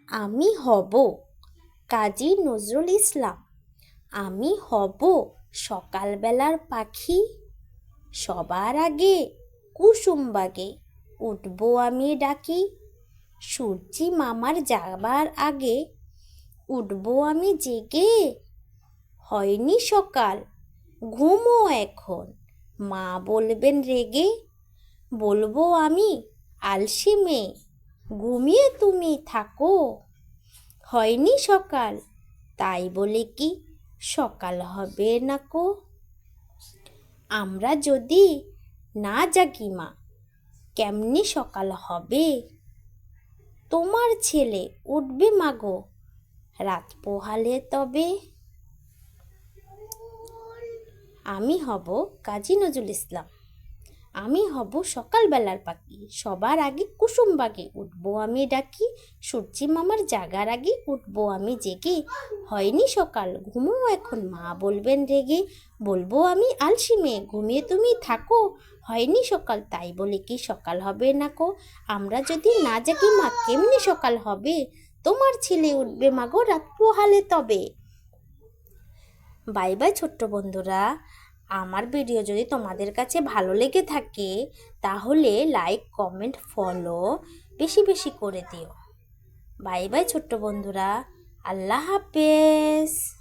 আমি হব কাজী নজরুল ইসলাম। আমি হব সকালবেলার পাখি, সবার আগে কুসুমবাগে উঠবো আমি ডাকি। সূর্যি মামার যাবার আগে উঠবো আমি জেগে। হয়নি সকাল, ঘুমো এখন, মা বলবেন রেগে। বলবো আমি আলসি মেয়ে, ঘুমিয়ে তুমি থাকো। হয়নি সকাল, তাই বলে কি সকাল হবে না কো। আমরা যদি না জাগি মা, কেমনি সকাল হবে। তোমার ছেলে উঠবে মাগো রাত পোহালে তবে। আমি হব কাজী নজরুল ইসলাম। আমি হব সকালবেলার পাখি, সবার আগে কুসুমবাগে উঠবো আমি ডাকি। সূর্যি মামার জাগার আগে উঠবো আমি জেগে। হয়নি সকাল, ঘুমো এখন, মা বলবেন রেগে। বলবো আমি আলসি মেয়ে, ঘুমিয়ে তুমি থাকো। হয়নি সকাল, তাই বলে কি সকাল হবে না কো। আমরা যদি না জাগি মা, কেমনি সকাল হবে। তোমার ছেলে উঠবে মাগো রাত পোহালে তবে। বাই বাই ছোট্ট বন্ধুরা। আমার ভিডিও যদি তোমাদের কাছে ভালো লেগে থাকে তাহলে লাইক, কমেন্ট, ফলো বেশি বেশি করে দিও। বাই বাই ছোট্ট বন্ধুরা। আল্লাহ হাফেজ।